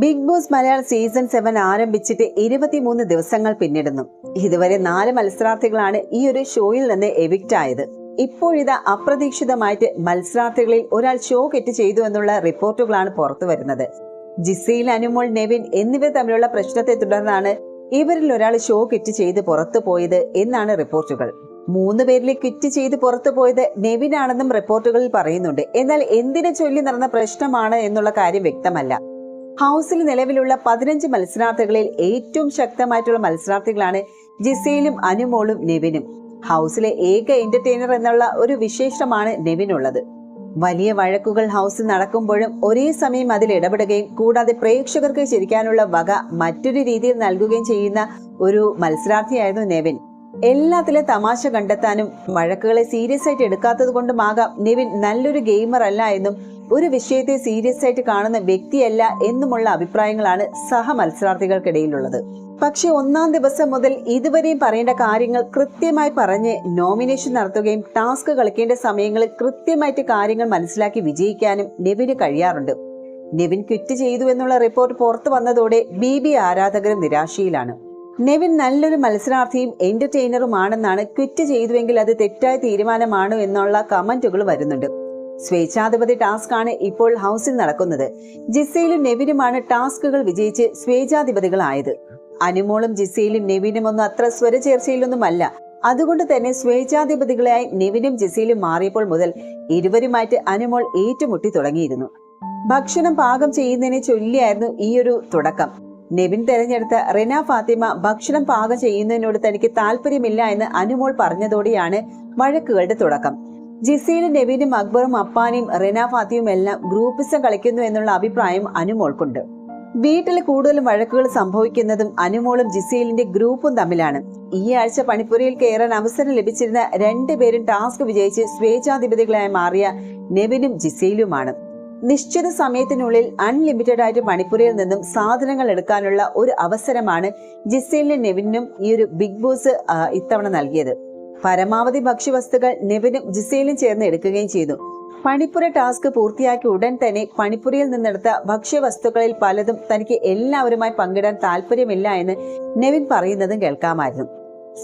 Big boss Malayalam season 7 ആരംഭിച്ചിട്ട് 23 ദിവസങ്ങൾ പിന്നിടുന്നു. ഇതുവരെ 4 മത്സരാർത്ഥികളാണ് ഈ ഒരു ഷോയിൽ നിന്ന് എവിക്റ്റ് ആയത്. ഇപ്പോഴിതാ അപ്രതീക്ഷിതമായിട്ട് മത്സരാർത്ഥികളിൽ ഒരാൾ ഷോ കെറ്റ് ചെയ്തു എന്നുള്ള റിപ്പോർട്ടുകളാണ് പുറത്തു വരുന്നത്. ജിസയിൽ, അനുമോൾ, നെവിൻ എന്നിവർ തമ്മിലുള്ള പ്രശ്നത്തെ തുടർന്നാണ് ഇവരിൽ ഒരാൾ ഷോ കെറ്റ് ചെയ്ത് പുറത്തു പോയത് എന്നാണ് റിപ്പോർട്ടുകൾ. 3 പേരിൽ ക്വിറ്റ് ചെയ്ത് പുറത്തു പോയത് നെവിൻ ആണെന്നും റിപ്പോർട്ടുകളിൽ പറയുന്നുണ്ട്. എന്നാൽ എന്തിനെ ചൊല്ലി നടന്ന പ്രശ്നമാണ് എന്നുള്ള കാര്യം വ്യക്തമല്ല. ഹൗസിൽ നിലവിലുള്ള 15 മത്സരാർത്ഥികളിൽ ഏറ്റവും ശക്തമായിട്ടുള്ള മത്സരാർത്ഥികളാണ് ജിസയിലും അനുമോളും നെവിനും. ഹൗസിലെ ഏക എന്റർടൈനർ എന്നുള്ള ഒരു വിശേഷമാണ് നെവിനുള്ളത്. വലിയ വഴക്കുകൾ ഹൗസിൽ നടക്കുമ്പോഴും ഒരേ സമയം അതിൽ ഇടപെടുകയും കൂടാതെ പ്രേക്ഷകർക്ക് ചിരിക്കാനുള്ള വക മറ്റൊരു രീതിയിൽ നൽകുകയും ചെയ്യുന്ന ഒരു മത്സരാർത്ഥിയായിരുന്നു നെവിൻ. എല്ലാത്തിലും തമാശ കണ്ടെത്താനും വഴക്കുകളെ സീരിയസ് ആയിട്ട് എടുക്കാത്തത് കൊണ്ടുമാകാം നെവിൻ നല്ലൊരു ഗെയിമർ അല്ല എന്നും ഒരു വിഷയത്തെ സീരിയസ് ആയിട്ട് കാണുന്ന വ്യക്തിയല്ല എന്നുമുള്ള അഭിപ്രായങ്ങളാണ് സഹ മത്സരാർത്ഥികൾക്കിടയിലുള്ളത്. പക്ഷെ 1-ാം ദിവസം മുതൽ ഇതുവരെയും പറയേണ്ട കാര്യങ്ങൾ കൃത്യമായി പറഞ്ഞ് നോമിനേഷൻ നടത്തുകയും ടാസ്ക് കളിക്കേണ്ട സമയങ്ങളിൽ കൃത്യമായിട്ട് കാര്യങ്ങൾ മനസ്സിലാക്കി വിജയിക്കാനും നെവിന് കഴിയാറുണ്ട്. നെവിൻ ക്വിറ്റ് ചെയ്തു എന്നുള്ള റിപ്പോർട്ട് പുറത്തു വന്നതോടെ BB ആരാധകരും നിരാശയിലാണ്. നെവിൻ നല്ലൊരു മത്സരാർത്ഥിയും എന്റർടൈനറുമാണെന്നാണ്, ക്വിറ്റ് ചെയ്തുവെങ്കിൽ അത് തെറ്റായ തീരുമാനമാണോ എന്നുള്ള കമന്റുകൾ വരുന്നുണ്ട്. സ്വേച്ഛാധിപതി ടാസ്ക് ആണ് ഇപ്പോൾ ഹൗസിൽ നടക്കുന്നത്. ജിസയിലും നെവിനുമാണ് ടാസ്കുകൾ വിജയിച്ച് സ്വേച്ഛാധിപതികളായത്. അനുമോളും ജിസയിലും നെവിനും ഒന്നും അത്ര സ്വരചേർച്ചയിലൊന്നുമല്ല. അതുകൊണ്ട് തന്നെ സ്വേച്ഛാധിപതികളായി നെവിനും ജിസയിലും മാറിയപ്പോൾ മുതൽ ഇരുവരുമായിട്ട് അനുമോൾ ഏറ്റുമുട്ടി തുടങ്ങിയിരുന്നു. ഭക്ഷണം പാകം ചെയ്യുന്നതിനെ ചൊല്ലിയായിരുന്നു ഈ ഒരു തുടക്കം. നെവിൻ തെരഞ്ഞെടുത്ത റെന ഫാത്തിമ ഭക്ഷണം പാകം ചെയ്യുന്നതിനോട് തനിക്ക് താല്പര്യമില്ല എന്ന് അനുമോൾ പറഞ്ഞതോടെയാണ് വഴക്കുകളുടെ തുടക്കം. ജിസയിലും നെവിനും അക്ബറും അപ്പാനിയും റെന ഫാത്തിയും എല്ലാം ഗ്രൂപ്പിസം കളിക്കുന്നു എന്നുള്ള അഭിപ്രായം അനുമോൾക്കുണ്ട്. വീട്ടിൽ കൂടുതലും വഴക്കുകൾ സംഭവിക്കുന്നതും അനുമോളും ജിസയിലിന്റെ ഗ്രൂപ്പും തമ്മിലാണ്. ഈ ആഴ്ച പണിപ്പുരയിൽ കയറാൻ അവസരം ലഭിച്ചിരുന്ന 2 പേരും ടാസ്ക് വിജയിച്ച് സ്വേച്ഛാധിപതികളായി മാറിയ നെവിനും ജിസയിലുമാണ്. നിശ്ചിത സമയത്തിനുള്ളിൽ അൺലിമിറ്റഡ് ആയിട്ട് മണിപ്പുരയിൽ നിന്നും സാധനങ്ങൾ എടുക്കാനുള്ള ഒരു അവസരമാണ് ജിസയിലിനും നെവിനും ഈ ഒരു ബിഗ് ബോസ് ഇത്തവണ നൽകിയത്. പരമാവധി ഭക്ഷ്യവസ്തുക്കൾ നെവിനും ജിസയിലും ചേർന്ന് എടുക്കുകയും ചെയ്തു. പണിപ്പുര ടാസ്ക് പൂർത്തിയാക്കിയ ഉടൻ തന്നെ പണിപ്പുരയിൽ നിന്നെടുത്ത ഭക്ഷ്യവസ്തുക്കളിൽ പലതും തനിക്ക് എല്ലാവരുമായി പങ്കിടാൻ താല്പര്യമില്ല എന്ന് നെവിൻ പറയുന്നതും കേൾക്കാമായിരുന്നു.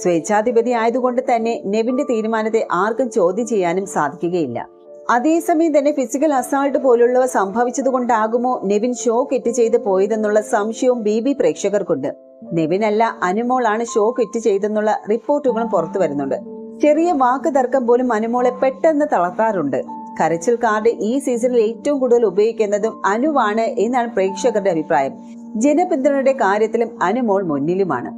സ്വേച്ഛാധിപതി ആയതുകൊണ്ട് തന്നെ നെവിന്റെ തീരുമാനത്തെ ആർക്കും ചോദ്യം ചെയ്യാനും സാധിക്കുകയില്ല. അതേസമയം തന്നെ ഫിസിക്കൽ അസാൾട്ട് പോലുള്ളവ സംഭവിച്ചതുകൊണ്ടാകുമോ നെവിൻ ഷോ ക്വിറ്റ് ചെയ്ത് പോയതെന്നുള്ള സംശയവും BB പ്രേക്ഷകർക്കുണ്ട്. നെവിനല്ല, അനുമോളാണ് ഷോ ക്വിറ്റ് ചെയ്തെന്നുള്ള റിപ്പോർട്ടുകളും പുറത്തു വരുന്നുണ്ട്. ചെറിയ വാക്ക് തർക്കം പോലും അനുമോളെ പെട്ടെന്ന് തളർത്താറുണ്ട്. കരച്ചിൽ കാർഡ് ഈ സീസണിൽ ഏറ്റവും കൂടുതൽ ഉപയോഗിക്കുന്നതും അനുവാണ് എന്നാണ് പ്രേക്ഷകരുടെ അഭിപ്രായം. ജനപിന്തുണയുടെ കാര്യത്തിലും അനുമോൾ മുന്നിലുമാണ്.